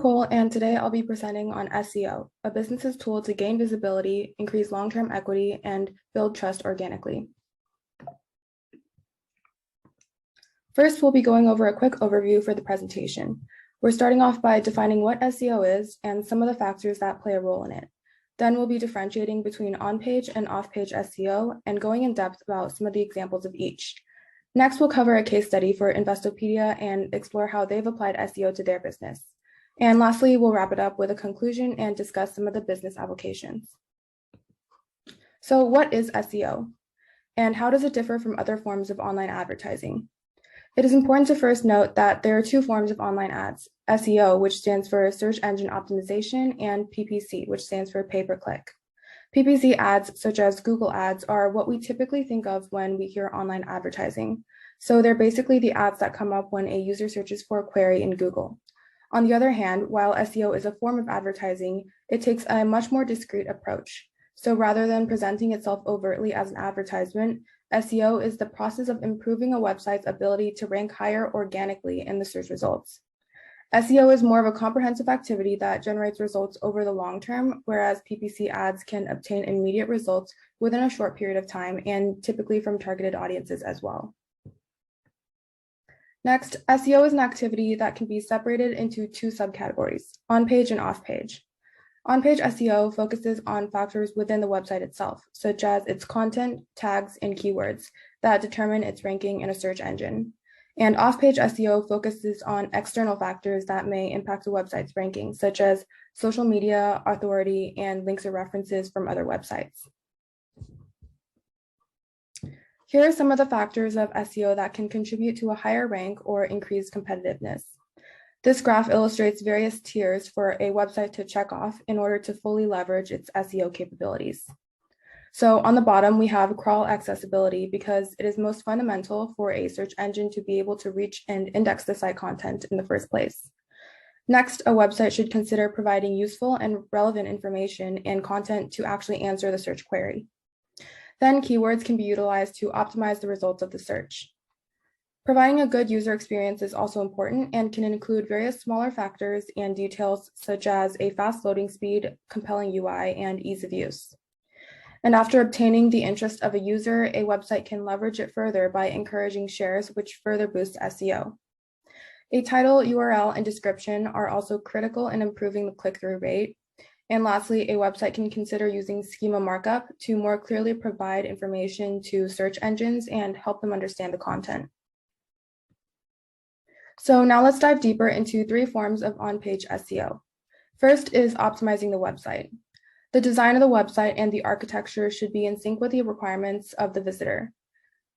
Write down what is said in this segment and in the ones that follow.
Nicole, and today I'll be presenting on SEO, a business's tool to gain visibility, increase long-term equity, and build trust organically. First, we'll be going over a quick overview for the presentation. We're starting off by defining what SEO is and some of the factors that play a role in it. Then we'll be differentiating between on-page and off-page SEO and going in depth about some of the examples of each. Next, we'll cover a case study for Investopedia and explore how they've applied SEO to their business. And lastly, we'll wrap it up with a conclusion and discuss some of the business applications. So what is SEO? And how does it differ from other forms of online advertising? It is important to first note that there are two forms of online ads, SEO, which stands for Search Engine Optimization, and PPC, which stands for pay-per-click. PPC ads, such as Google ads, are what we typically think of when we hear online advertising. So they're basically the ads that come up when a user searches for a query in Google. On the other hand, while SEO is a form of advertising, it takes a much more discreet approach. So rather than presenting itself overtly as an advertisement, SEO is the process of improving a website's ability to rank higher organically in the search results. SEO is more of a comprehensive activity that generates results over the long term, whereas PPC ads can obtain immediate results within a short period of time and typically from targeted audiences as well. Next, SEO is an activity that can be separated into two subcategories, on-page and off-page. On-page SEO focuses on factors within the website itself, such as its content, tags, and keywords that determine its ranking in a search engine. And off-page SEO focuses on external factors that may impact a website's ranking, such as social media, authority, and links or references from other websites. Here are some of the factors of SEO that can contribute to a higher rank or increased competitiveness. This graph illustrates various tiers for a website to check off in order to fully leverage its SEO capabilities. So on the bottom, we have crawl accessibility because it is most fundamental for a search engine to be able to reach and index the site content in the first place. Next, a website should consider providing useful and relevant information and content to actually answer the search query. Then keywords can be utilized to optimize the results of the search. Providing a good user experience is also important and can include various smaller factors and details such as a fast loading speed, compelling UI, and ease of use. And after obtaining the interest of a user, a website can leverage it further by encouraging shares, which further boosts SEO. A title, URL, and description are also critical in improving the click-through rate. And lastly, a website can consider using schema markup to more clearly provide information to search engines and help them understand the content. So now let's dive deeper into three forms of on-page SEO. First is optimizing the website. The design of the website and the architecture should be in sync with the requirements of the visitor.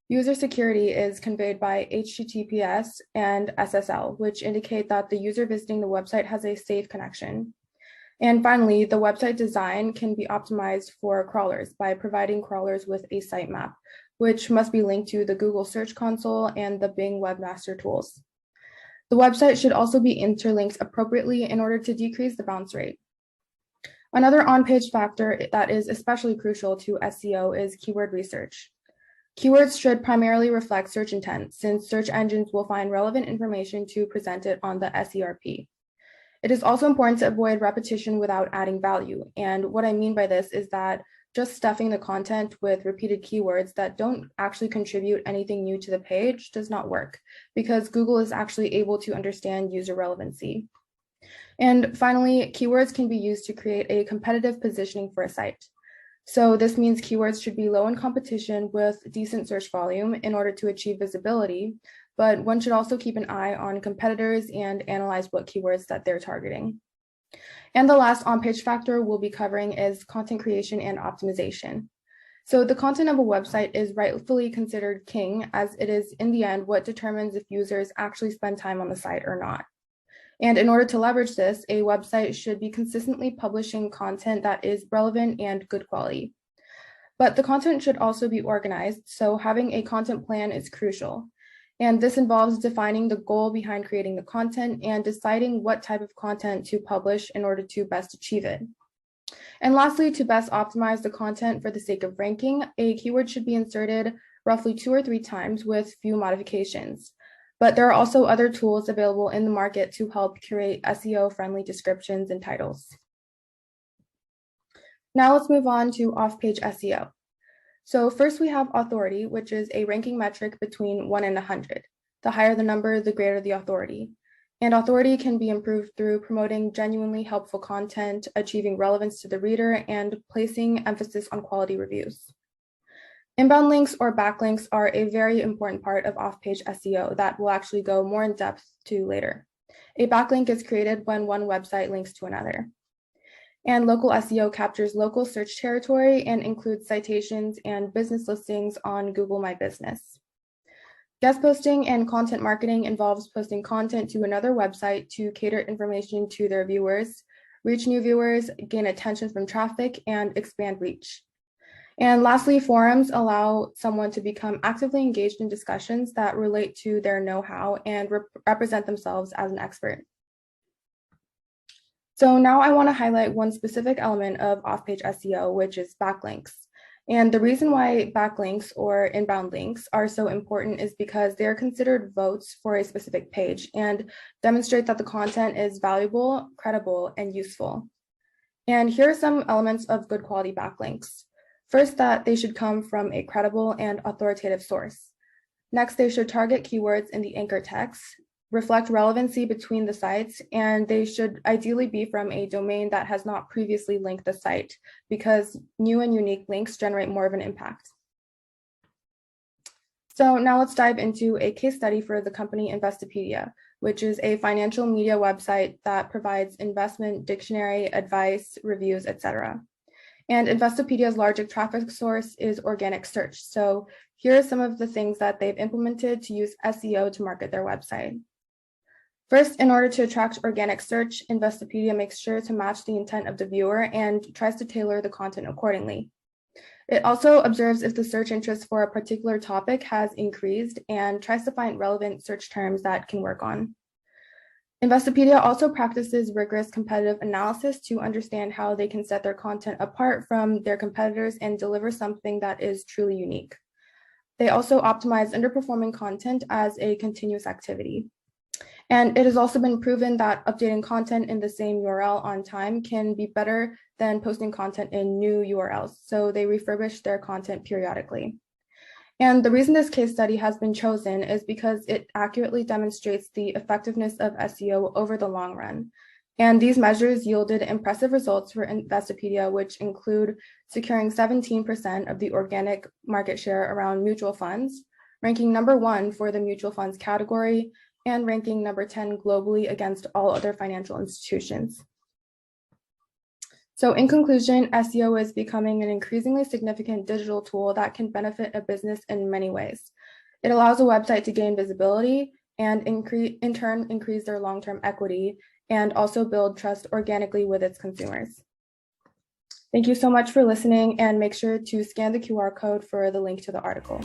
User security is conveyed by HTTPS and SSL, which indicate that the user visiting the website has a safe connection. And finally, the website design can be optimized for crawlers by providing crawlers with a sitemap, which must be linked to the Google Search Console and the Bing Webmaster Tools. The website should also be interlinked appropriately in order to decrease the bounce rate. Another on-page factor that is especially crucial to SEO is keyword research. Keywords should primarily reflect search intent, since search engines will find relevant information to present it on the SERP. It is also important to avoid repetition without adding value. And what I mean by this is that just stuffing the content with repeated keywords that don't actually contribute anything new to the page does not work, because Google is actually able to understand user relevancy. And finally, keywords can be used to create a competitive positioning for a site. So this means keywords should be low in competition with decent search volume in order to achieve visibility, but one should also keep an eye on competitors and analyze what keywords that they're targeting. And the last on-page factor we'll be covering is content creation and optimization. So the content of a website is rightfully considered king, as it is in the end what determines if users actually spend time on the site or not. And in order to leverage this, a website should be consistently publishing content that is relevant and good quality. But the content should also be organized, so having a content plan is crucial. And this involves defining the goal behind creating the content and deciding what type of content to publish in order to best achieve it. And lastly, to best optimize the content for the sake of ranking, a keyword should be inserted roughly 2 or 3 times with few modifications. but there are also other tools available in the market to help curate SEO-friendly descriptions and titles. Now let's move on to off-page SEO. So first we have authority, which is a ranking metric between 1 and 100. The higher the number, the greater the authority. And authority can be improved through promoting genuinely helpful content, achieving relevance to the reader, and placing emphasis on quality reviews. Inbound links or backlinks are a very important part of off-page SEO that we'll actually go more in depth to later. A backlink is created when one website links to another. And local SEO captures local search territory and includes citations and business listings on Google My Business. Guest posting and content marketing involves posting content to another website to cater information to their viewers, reach new viewers, gain attention from traffic, and expand reach. And lastly, forums allow someone to become actively engaged in discussions that relate to their know-how and represent themselves as an expert. So now I want to highlight one specific element of off-page SEO, which is backlinks. And the reason why backlinks or inbound links are so important is because they're considered votes for a specific page and demonstrate that the content is valuable, credible, and useful. And here are some elements of good quality backlinks. First, that they should come from a credible and authoritative source. Next, they should target keywords in the anchor text, reflect relevancy between the sites, and they should ideally be from a domain that has not previously linked the site, because new and unique links generate more of an impact. So now let's dive into a case study for the company Investopedia, which is a financial media website that provides investment dictionary, advice, reviews, etc. And Investopedia's largest traffic source is organic search. So here are some of the things that they've implemented to use SEO to market their website. First, in order to attract organic search, Investopedia makes sure to match the intent of the viewer and tries to tailor the content accordingly. It also observes if the search interest for a particular topic has increased and tries to find relevant search terms that can work on. Investopedia also practices rigorous competitive analysis to understand how they can set their content apart from their competitors and deliver something that is truly unique. They also optimize underperforming content as a continuous activity. And it has also been proven that updating content in the same URL on time can be better than posting content in new URLs. So they refurbish their content periodically. And the reason this case study has been chosen is because it accurately demonstrates the effectiveness of SEO over the long run. And these measures yielded impressive results for Investopedia, which include securing 17% of the organic market share around mutual funds, ranking number 1 for the mutual funds category, and ranking number 10 globally against all other financial institutions. So in conclusion, SEO is becoming an increasingly significant digital tool that can benefit a business in many ways. It allows a website to gain visibility and in turn increase their long-term equity and also build trust organically with its consumers. Thank you so much for listening, and make sure to scan the QR code for the link to the article.